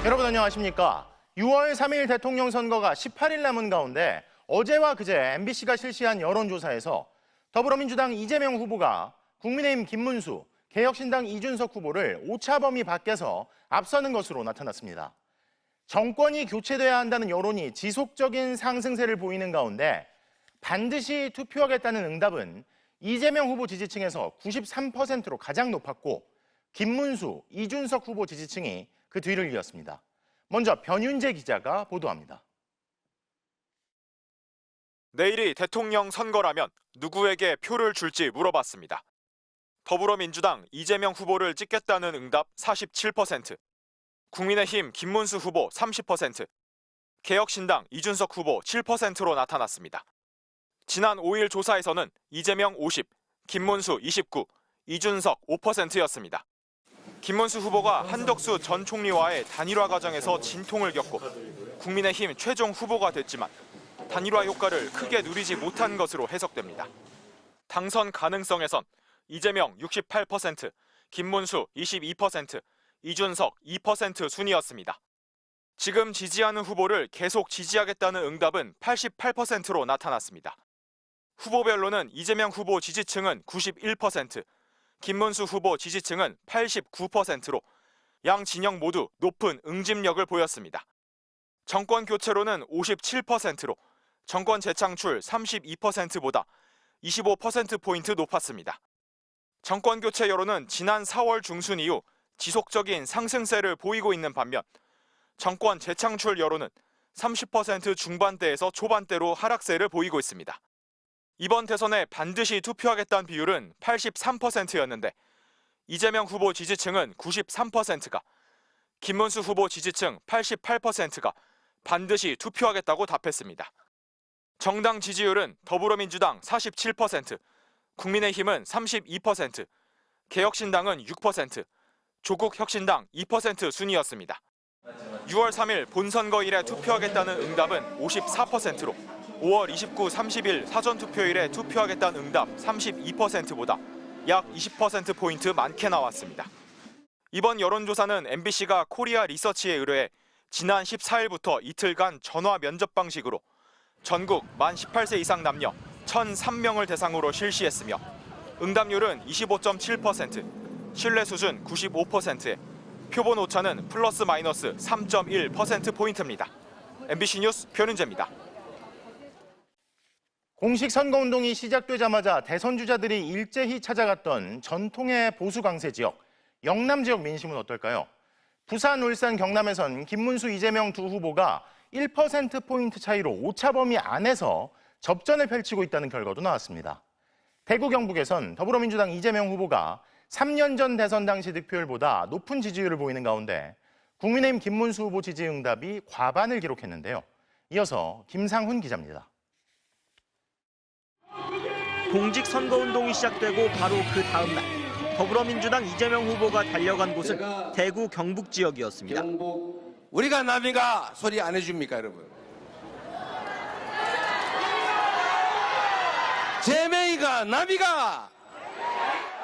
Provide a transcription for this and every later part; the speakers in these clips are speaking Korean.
여러분 안녕하십니까? 6월 3일 대통령 선거가 18일 남은 가운데 어제와 그제 MBC가 실시한 여론조사에서 더불어민주당 이재명 후보가 국민의힘 김문수, 개혁신당 이준석 후보를 오차범위 밖에서 앞서는 것으로 나타났습니다. 정권이 교체돼야 한다는 여론이 지속적인 상승세를 보이는 가운데 반드시 투표하겠다는 응답은 이재명 후보 지지층에서 93%로 가장 높았고 김문수, 이준석 후보 지지층이 그 뒤를 이었습니다. 먼저 변윤재 기자가 보도합니다. 내일이 대통령 선거라면 누구에게 표를 줄지 물어봤습니다. 더불어민주당 이재명 후보를 찍겠다는 응답 47%, 국민의힘 김문수 후보 30%, 개혁신당 이준석 후보 7%로 나타났습니다. 지난 5일 조사에서는 이재명 50, 김문수 29, 이준석 5%였습니다. 김문수 후보가 한덕수 전 총리와의 단일화 과정에서 진통을 겪고 국민의힘 최종 후보가 됐지만 단일화 효과를 크게 누리지 못한 것으로 해석됩니다. 당선 가능성에선 이재명 68%, 김문수 22%, 이준석 2% 순이었습니다. 지금 지지하는 후보를 계속 지지하겠다는 응답은 88%로 나타났습니다. 후보별로는 이재명 후보 지지층은 91%, 김문수 후보 지지층은 89%로 양 진영 모두 높은 응집력을 보였습니다. 정권 교체로는 57%로 정권 재창출 32%보다 25%포인트 높았습니다. 정권 교체 여론은 지난 4월 중순 이후 지속적인 상승세를 보이고 있는 반면 정권 재창출 여론은 30% 중반대에서 초반대로 하락세를 보이고 있습니다. 이번 대선에 반드시 투표하겠다는 비율은 83%였는데 이재명 후보 지지층은 93%가, 김문수 후보 지지층 88%가 반드시 투표하겠다고 답했습니다. 정당 지지율은 더불어민주당 47%, 국민의힘은 32%, 개혁신당은 6%, 조국혁신당 2% 순이었습니다. 6월 3일 본선거일에 투표하겠다는 응답은 54%로 5월 29, 30일 사전투표일에 투표하겠다는 응답 32%보다 약 20%포인트 많게 나왔습니다. 이번 여론조사는 MBC가 코리아 리서치에 의뢰해 지난 14일부터 이틀간 전화 면접 방식으로 전국 만 18세 이상 남녀 1,003명을 대상으로 실시했으며 응답률은 25.7%, 신뢰 수준 95%에 표본 오차는 플러스 마이너스 3.1%포인트입니다. MBC 뉴스 변윤재입니다. 공식 선거운동이 시작되자마자 대선 주자들이 일제히 찾아갔던 전통의 보수 강세 지역, 영남 지역 민심은 어떨까요? 부산, 울산, 경남에선 김문수, 이재명 두 후보가 1%포인트 차이로 오차범위 안에서 접전을 펼치고 있다는 결과도 나왔습니다. 대구, 경북에선 더불어민주당 이재명 후보가 3년 전 대선 당시 득표율보다 높은 지지율을 보이는 가운데 국민의힘 김문수 후보 지지 응답이 과반을 기록했는데요. 이어서 김상훈 기자입니다. 공직 선거운동이 시작되고 바로 그 다음 날 더불어민주당 이재명 후보가 달려간 곳은 대구 경북 지역이었습니다. 우리가 남이가 소리 안 해줍니까, 여러분? 제명이가 남이가.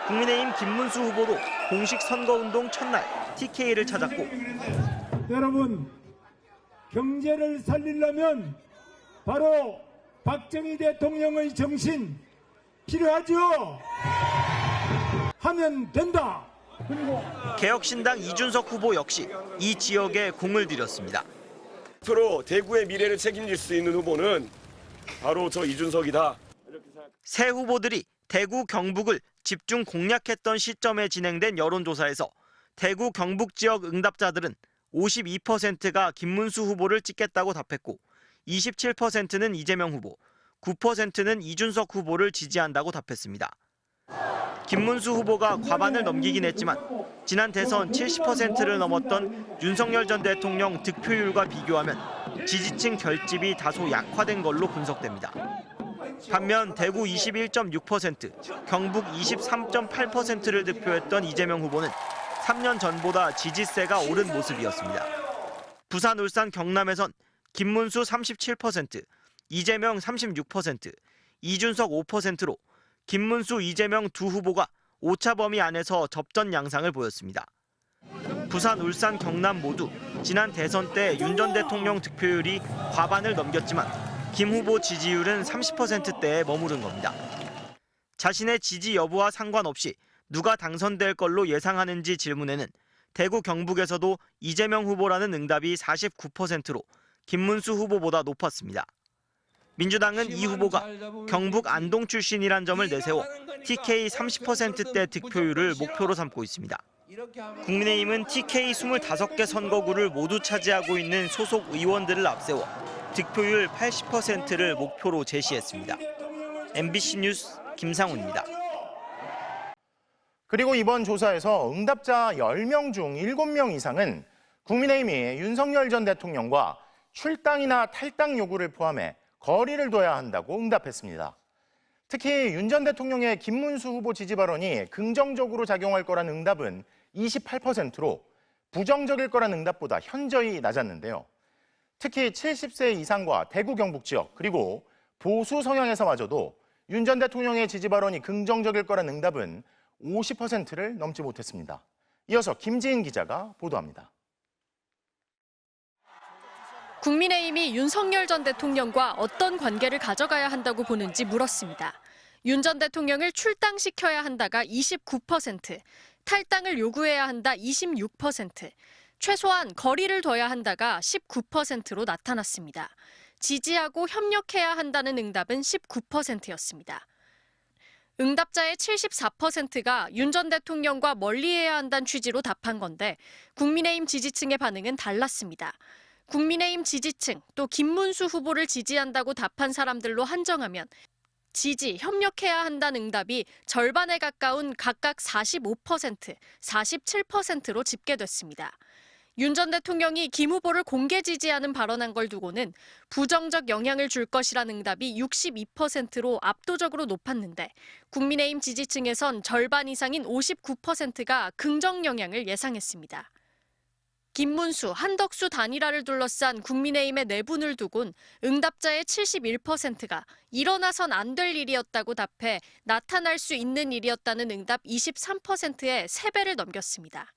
국민의힘 김문수 후보도 공식 선거운동 첫날 TK를 찾았고 여러분, 경제를 살리려면 바로 박정희 대통령의 정신 필요하죠? 하면 된다. 그리고 개혁신당 이준석 후보 역시 이 지역에 공을 들였습니다. 앞으로 대구의 미래를 책임질 수 있는 후보는 바로 저 이준석이다. 새 후보들이 대구, 경북을 집중 공략했던 시점에 진행된 여론조사에서 대구, 경북 지역 응답자들은 52%가 김문수 후보를 찍겠다고 답했고 27%는 이재명 후보, 9%는 이준석 후보를 지지한다고 답했습니다. 김문수 후보가 과반을 넘기긴 했지만 지난 대선 70%를 넘었던 윤석열 전 대통령 득표율과 비교하면 지지층 결집이 다소 약화된 걸로 분석됩니다. 반면 대구 21.6%, 경북 23.8%를 득표했던 이재명 후보는 3년 전보다 지지세가 오른 모습이었습니다. 부산, 울산, 경남에선 김문수 37%, 이재명 36%, 이준석 5%로 김문수, 이재명 두 후보가 오차 범위 안에서 접전 양상을 보였습니다. 부산, 울산, 경남 모두 지난 대선 때 윤 전 대통령 득표율이 과반을 넘겼지만 김 후보 지지율은 30%대에 머무른 겁니다. 자신의 지지 여부와 상관없이 누가 당선될 걸로 예상하는지 질문에는 대구 경북에서도 이재명 후보라는 응답이 49%로 김문수 후보보다 높았습니다. 민주당은 이 후보가 경북 안동 출신이란 점을 내세워 TK 30%대 득표율을 목표로 삼고 있습니다. 국민의힘은 TK 25개 선거구를 모두 차지하고 있는 소속 의원들을 앞세워 득표율 80%를 목표로 제시했습니다. MBC 뉴스 김상훈입니다. 그리고 이번 조사에서 응답자 10명 중 7명 이상은 국민의힘이 윤석열 전 대통령과 출당이나 탈당 요구를 포함해 거리를 둬야 한다고 응답했습니다. 특히 윤 전 대통령의 김문수 후보 지지 발언이 긍정적으로 작용할 거란 응답은 28%로 부정적일 거란 응답보다 현저히 낮았는데요. 특히 70세 이상과 대구 경북 지역 그리고 보수 성향에서마저도 윤 전 대통령의 지지 발언이 긍정적일 거란 응답은 50%를 넘지 못했습니다. 이어서 김지인 기자가 보도합니다. 국민의힘이 윤석열 전 대통령과 어떤 관계를 가져가야 한다고 보는지 물었습니다. 윤 전 대통령을 출당시켜야 한다가 29%, 탈당을 요구해야 한다 26%, 최소한 거리를 둬야 한다가 19%로 나타났습니다. 지지하고 협력해야 한다는 응답은 19%였습니다. 응답자의 74%가 윤 전 대통령과 멀리해야 한다는 취지로 답한 건데 국민의힘 지지층의 반응은 달랐습니다. 국민의힘 지지층 또 김문수 후보를 지지한다고 답한 사람들로 한정하면 지지, 협력해야 한다는 응답이 절반에 가까운 각각 45%, 47%로 집계됐습니다. 윤 전 대통령이 김 후보를 공개 지지하는 발언한 걸 두고는 부정적 영향을 줄 것이라는 응답이 62%로 압도적으로 높았는데 국민의힘 지지층에선 절반 이상인 59%가 긍정 영향을 예상했습니다. 김문수, 한덕수 단일화를 둘러싼 국민의힘의 내분을 두곤 응답자의 71%가 일어나선 안 될 일이었다고 답해 나타날 수 있는 일이었다는 응답 23%의 3배를 넘겼습니다.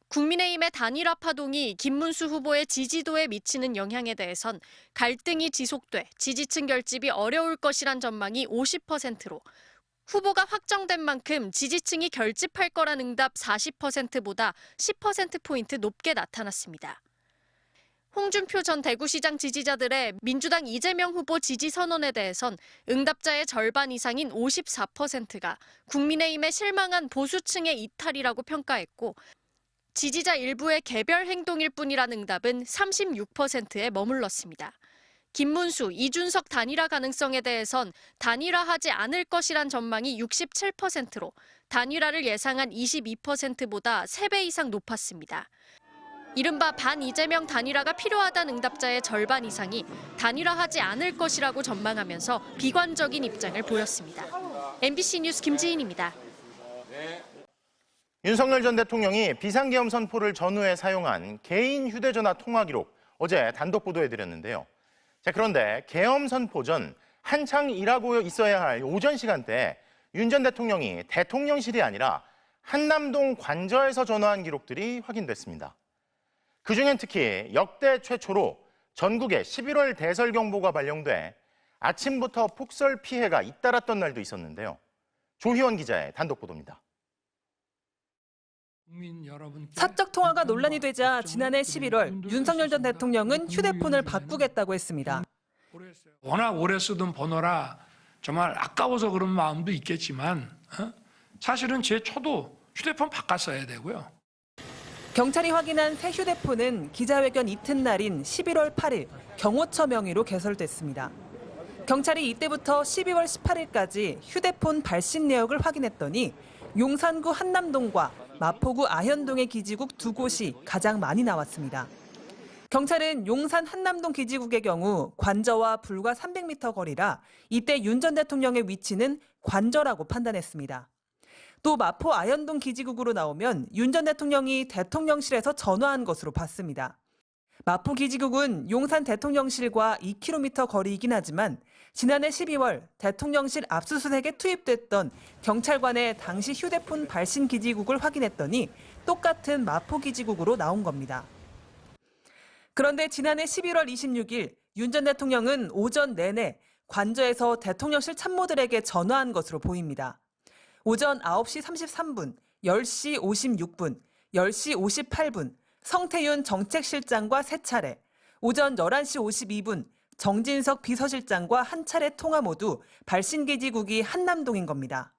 국민의힘의 단일화 파동이 김문수 후보의 지지도에 미치는 영향에 대해선 갈등이 지속돼 지지층 결집이 어려울 것이란 전망이 50%로 후보가 확정된 만큼 지지층이 결집할 거란 응답 40%보다 10%포인트 높게 나타났습니다. 홍준표 전 대구시장 지지자들의 민주당 이재명 후보 지지 선언에 대해선 응답자의 절반 이상인 54%가 국민의힘에 실망한 보수층의 이탈이라고 평가했고 지지자 일부의 개별 행동일 뿐이라는 응답은 36%에 머물렀습니다. 김문수, 이준석 단일화 가능성에 대해선 단일화하지 않을 것이란 전망이 67%로 단일화를 예상한 22%보다 3배 이상 높았습니다. 이른바 반-이재명 단일화가 필요하다는 응답자의 절반 이상이 단일화하지 않을 것이라고 전망하면서 비관적인 입장을 보였습니다. MBC 뉴스 김지인입니다. 윤석열 전 대통령이 비상계엄 선포를 전후에 사용한 개인 휴대전화 통화 기록 어제 단독 보도해드렸는데요. 자, 그런데 계엄 선포 전 한창 일하고 있어야 할 오전 시간대에 윤 전 대통령이 대통령실이 아니라 한남동 관저에서 전화한 기록들이 확인됐습니다. 그중엔 특히 역대 최초로 전국에 11월 대설 경보가 발령돼 아침부터 폭설 피해가 잇따랐던 날도 있었는데요. 조희원 기자의 단독 보도입니다. 사적 통화가 논란이 되자 지난해 11월 윤석열 전 대통령은 휴대폰을 바꾸겠다고 했습니다. 워낙 오래 쓰던 번호라 정말 아까워서 그런 마음도 있겠지만 사실은 제 초도 휴대폰 바꿨어야 되고요. 경찰이 확인한 새 휴대폰은 기자회견 이튿날인 11월 8일 경호처 명의로 개설됐습니다. 경찰이 이때부터 12월 18일까지 휴대폰 발신 내역을 확인했더니 용산구 한남동과 마포구 아현동의 기지국 두 곳이 가장 많이 나왔습니다. 경찰은 용산 한남동 기지국의 경우 관저와 불과 300m 거리라 이때 윤 전 대통령의 위치는 관저라고 판단했습니다. 또 마포 아현동 기지국으로 나오면 윤 전 대통령이 대통령실에서 전화한 것으로 봤습니다. 마포 기지국은 용산 대통령실과 2km 거리이긴 하지만 지난해 12월 대통령실 압수수색에 투입됐던 경찰관의 당시 휴대폰 발신 기지국을 확인했더니 똑같은 마포기지국으로 나온 겁니다. 그런데 지난해 11월 26일 윤 전 대통령은 오전 내내 관저에서 대통령실 참모들에게 전화한 것으로 보입니다. 오전 9시 33분, 10시 56분, 10시 58분, 성태윤 정책실장과 3차례, 오전 11시 52분, 정진석 비서실장과 한 차례 통화 모두 발신기지국이 한남동인 겁니다.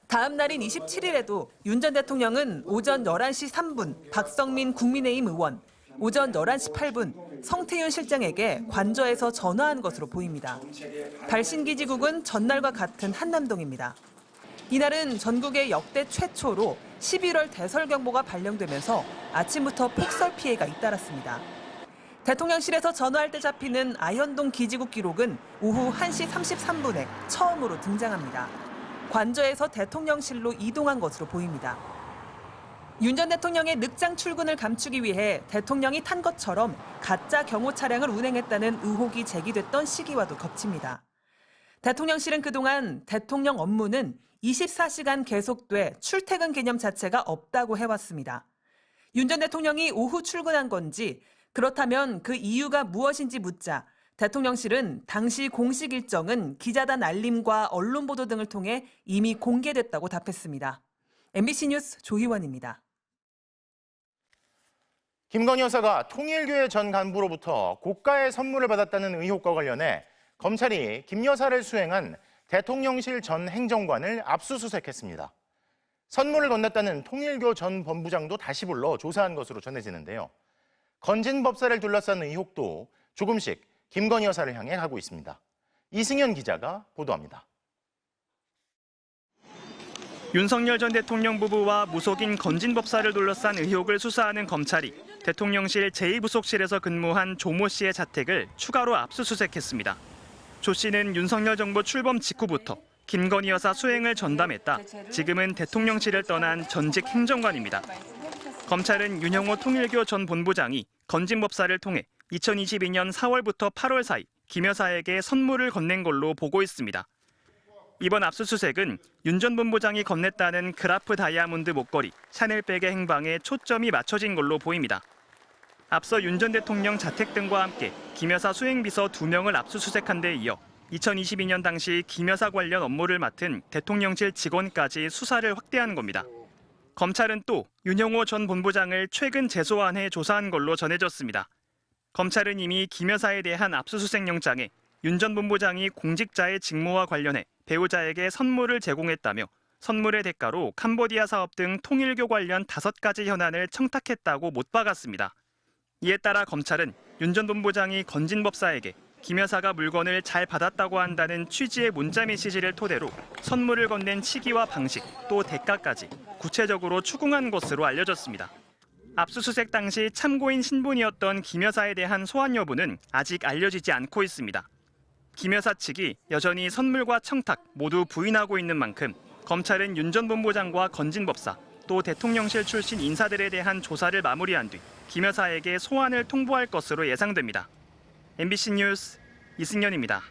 다음 날인 27일에도 윤 전 대통령은 오전 11시 3분 박성민 국민의힘 의원, 오전 11시 8분 성태윤 실장에게 관저에서 전화한 것으로 보입니다. 발신기지국은 전날과 같은 한남동입니다. 이날은 전국의 역대 최초로 11월 대설경보가 발령되면서 아침부터 폭설 피해가 잇따랐습니다. 대통령실에서 전화할 때 잡히는 아현동 기지국 기록은 오후 1시 33분에 처음으로 등장합니다. 관저에서 대통령실로 이동한 것으로 보입니다. 윤 전 대통령의 늑장 출근을 감추기 위해 대통령이 탄 것처럼 가짜 경호 차량을 운행했다는 의혹이 제기됐던 시기와도 겹칩니다. 대통령실은 그동안 대통령 업무는 24시간 계속돼 출퇴근 개념 자체가 없다고 해왔습니다. 윤 전 대통령이 오후 출근한 건지 그렇다면 그 이유가 무엇인지 묻자 대통령실은 당시 공식 일정은 기자단 알림과 언론 보도 등을 통해 이미 공개됐다고 답했습니다. MBC 뉴스 조희원입니다. 김건희 여사가 통일교회 전 간부로부터 고가의 선물을 받았다는 의혹과 관련해 검찰이 김 여사를 수행한 대통령실 전 행정관을 압수수색했습니다. 선물을 건넸다는 통일교 전 본부장도 다시 불러 조사한 것으로 전해지는데요. 건진 법사를 둘러싼 의혹도 조금씩 김건희 여사를 향해 가고 있습니다. 이승현 기자가 보도합니다. 윤석열 전 대통령 부부와 무속인 건진 법사를 둘러싼 의혹을 수사하는 검찰이 대통령실 제2부속실에서 근무한 조모 씨의 자택을 추가로 압수수색했습니다. 조 씨는 윤석열 정부 출범 직후부터 김건희 여사 수행을 전담했다. 지금은 대통령실을 떠난 전직 행정관입니다. 검찰은 윤영호 통일교 전 본부장이 건진 법사를 통해 2022년 4월부터 8월 사이 김 여사에게 선물을 건넨 걸로 보고 있습니다. 이번 압수수색은 윤 전 본부장이 건넸다는 그라프 다이아몬드 목걸이, 샤넬백의 행방에 초점이 맞춰진 걸로 보입니다. 앞서 윤 전 대통령 자택 등과 함께 김 여사 수행비서 2명을 압수수색한 데 이어 2022년 당시 김 여사 관련 업무를 맡은 대통령실 직원까지 수사를 확대한 겁니다. 검찰은 또 윤영호 전 본부장을 최근 재소환해 조사한 걸로 전해졌습니다. 검찰은 이미 김 여사에 대한 압수수색 영장에 윤 전 본부장이 공직자의 직무와 관련해 배우자에게 선물을 제공했다며 선물의 대가로 캄보디아 사업 등 통일교 관련 5가지 현안을 청탁했다고 못 박았습니다. 이에 따라 검찰은 윤 전 본부장이 건진 법사에게 김 여사가 물건을 잘 받았다고 한다는 취지의 문자 메시지를 토대로 선물을 건넨 시기와 방식, 또 대가까지 구체적으로 추궁한 것으로 알려졌습니다. 압수수색 당시 참고인 신분이었던 김 여사에 대한 소환 여부는 아직 알려지지 않고 있습니다. 김 여사 측이 여전히 선물과 청탁 모두 부인하고 있는 만큼 검찰은 윤 전 본부장과 건진 법사, 또 대통령실 출신 인사들에 대한 조사를 마무리한 뒤 김 여사에게 소환을 통보할 것으로 예상됩니다. MBC 뉴스 이승현입니다.